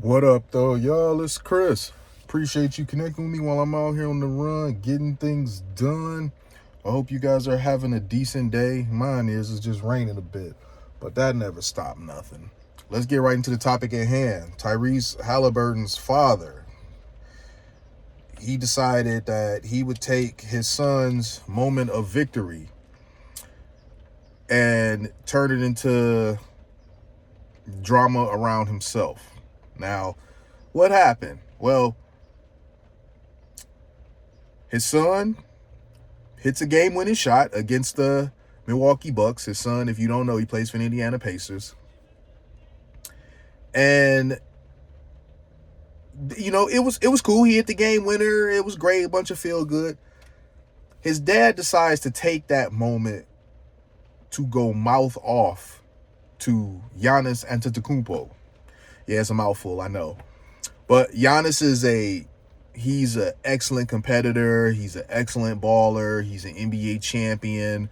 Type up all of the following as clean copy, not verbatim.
What up, though, y'all? It's Chris. Appreciate you connecting with me while I'm out here on the run, getting things done. I hope you guys are having a decent day. Mine is. It's just raining a bit, but that never stopped nothing. Let's get right into the topic at hand. Tyrese Haliburton's father. He decided that he would take his son's moment of victory and turn it into drama around himself. Now, what happened? Well, his son hits a game-winning shot against the Milwaukee Bucks. His son, if you don't know, he plays for the Indiana Pacers. And it was cool. He hit the game winner. It was great. A bunch of feel good. His dad decides to take that moment to go mouth off to Giannis Antetokounmpo. Yeah, it's a mouthful, I know. But Giannis he's an excellent competitor. He's an excellent baller. He's an NBA champion.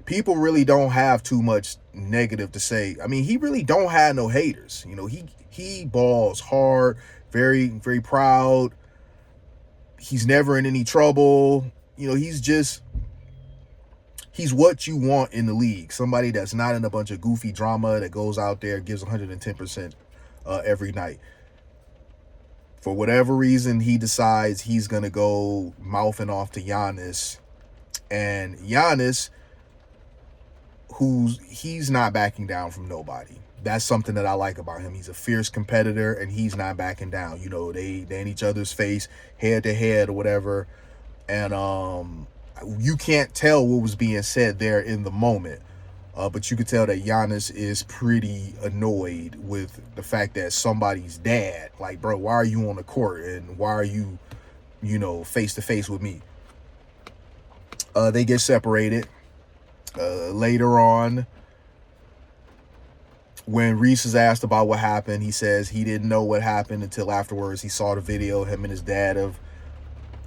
People really don't have too much negative to say. I mean, he really don't have no haters. He balls hard, very, very proud. He's never in any trouble. He's what you want in the league. Somebody that's not in a bunch of goofy drama, that goes out there, gives 110% every night. For whatever reason, he decides he's going to go mouthing off to Giannis. And Giannis, he's not backing down from nobody. That's something that I like about him. He's a fierce competitor, and he's not backing down. They in each other's face, head to head or whatever. And you can't tell what was being said there in the moment. But you could tell that Giannis is pretty annoyed with the fact that somebody's dad, like, bro, why are you on the court? And why are you, face to face with me? They get separated. Later on, when Reese is asked about what happened, he says he didn't know what happened until afterwards. He saw the video. Him and his dad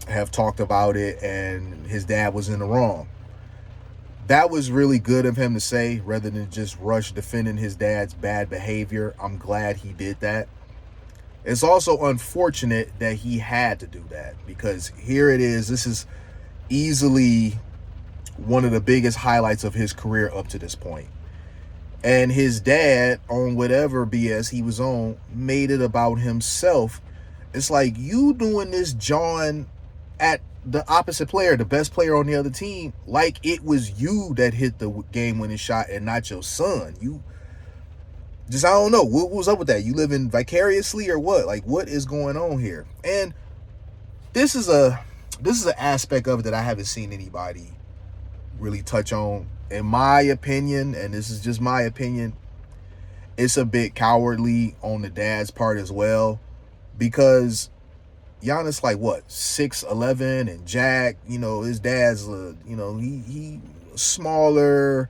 have talked about it, and his dad was in the wrong. That was really good of him to say, rather than just rush defending his dad's bad behavior. I'm glad he did that. It's also unfortunate that he had to do that, because here it is. This is easily one of the biggest highlights of his career up to this point. And his dad, on whatever BS he was on, made it about himself. It's like, you doing this, John, at the opposite player, the best player on the other team, like it was you that hit the game-winning shot and not your son. I don't know. What was up with that? You living vicariously or what? Like, what is going on here? And this is an aspect of it that I haven't seen anybody really touch on. In my opinion, and this is just my opinion, it's a bit cowardly on the dad's part as well, because Giannis, like, what, 6'11" and Jack, his dad's he smaller,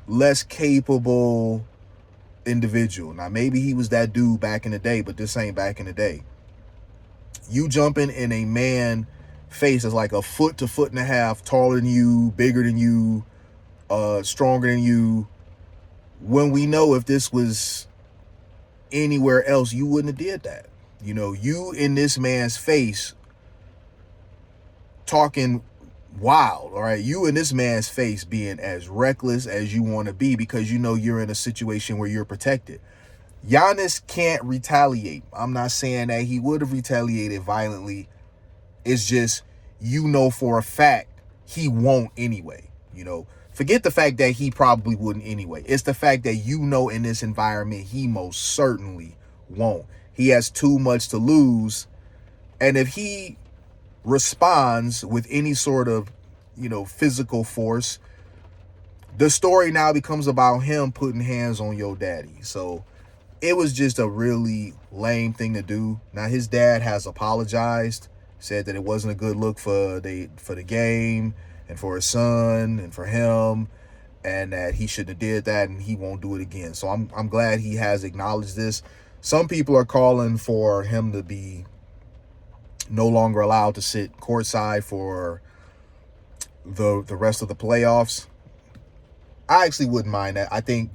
less capable individual. Now, maybe he was that dude back in the day, but this ain't back in the day. You jumping in a man face that's like a foot to foot and a half taller than you, bigger than you, stronger than you, when we know if this was anywhere else, you wouldn't have did that. You in this man's face talking wild, all right? You in this man's face being as reckless as you want to be, because you're in a situation where you're protected. Giannis can't retaliate. I'm not saying that he would have retaliated violently. It's just, for a fact he won't anyway. Forget the fact that he probably wouldn't anyway. It's the fact that in this environment he most certainly won't. He has too much to lose. And if he responds with any sort of, physical force, the story now becomes about him putting hands on your daddy. So it was just a really lame thing to do. Now, his dad has apologized, said that it wasn't a good look for the game and for his son and for him, and that he shouldn't have did that and he won't do it again. So I'm glad he has acknowledged this. Some people are calling for him to be no longer allowed to sit courtside for the rest of the playoffs. I actually wouldn't mind that. I think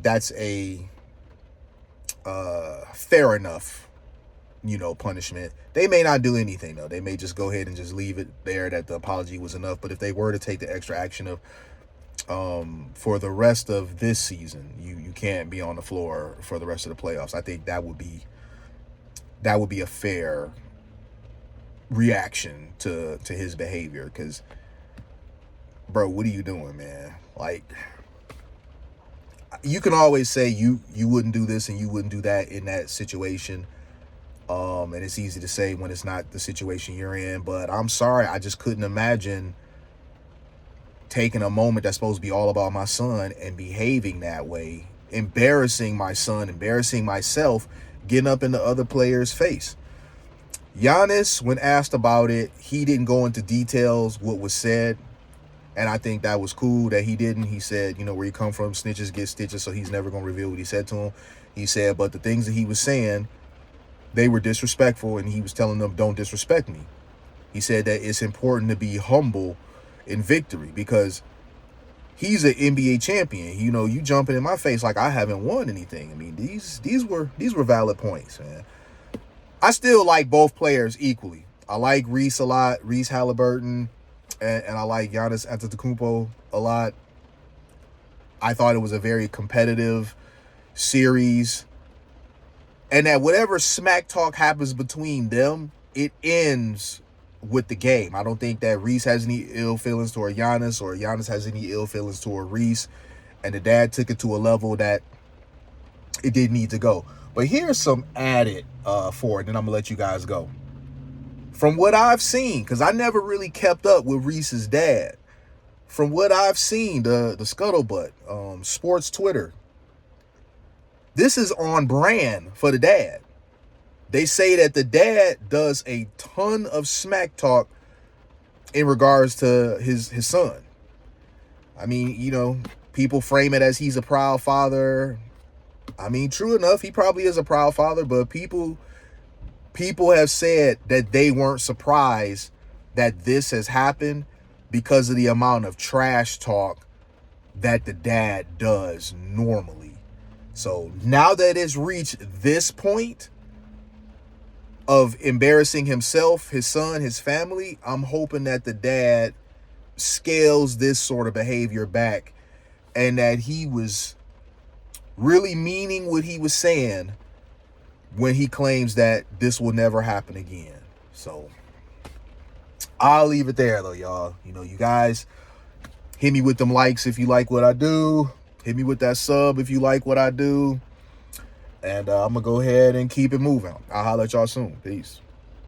that's a fair enough, punishment. They may not do anything, though. They may just go ahead and just leave it there that the apology was enough. But if they were to take the extra action of, for the rest of this season, you can't be on the floor for the rest of the playoffs, I think that would be a fair reaction to his behavior. Because, bro, what are you doing, man? Like, you can always say you wouldn't do this and you wouldn't do that in that situation. And it's easy to say when it's not the situation you're in, but I'm sorry, I just couldn't imagine taking a moment that's supposed to be all about my son and behaving that way, embarrassing my son, embarrassing myself, getting up in the other player's face. Giannis, when asked about it, he didn't go into details what was said, and I think that was cool that he didn't. He said, where you come from, snitches get stitches, so he's never going to reveal what he said to him. He said, but the things that he was saying, they were disrespectful, and he was telling them, don't disrespect me. He said that it's important to be humble in victory because he's an NBA champion. You jumping in my face like I haven't won anything. I mean, these were valid points, man. I still like both players equally. I like Reese a lot, Tyrese Haliburton, and I like Giannis Antetokounmpo a lot. I thought it was a very competitive series. And that whatever smack talk happens between them, it ends with the game. I don't think that Reese has any ill feelings toward Giannis or Giannis has any ill feelings toward Reese. And the dad took it to a level that it didn't need to go. But here's some added for it, and then I'm going to let you guys go. From what I've seen, because I never really kept up with Reese's dad. From what I've seen, the scuttlebutt, sports Twitter, this is on brand for the dad. They say that the dad does a ton of smack talk in regards to his son. I mean, people frame it as he's a proud father. I mean, true enough, he probably is a proud father, but people have said that they weren't surprised that this has happened because of the amount of trash talk that the dad does normally. So now that it's reached this point of embarrassing himself, his son, his family, I'm hoping that the dad scales this sort of behavior back and that he was really meaning what he was saying when he claims that this will never happen again. So I'll leave it there though, y'all. You guys hit me with them likes if you like what I do. Hit me with that sub if you like what I do. And I'm going to go ahead and keep it moving. I'll holler at y'all soon. Peace.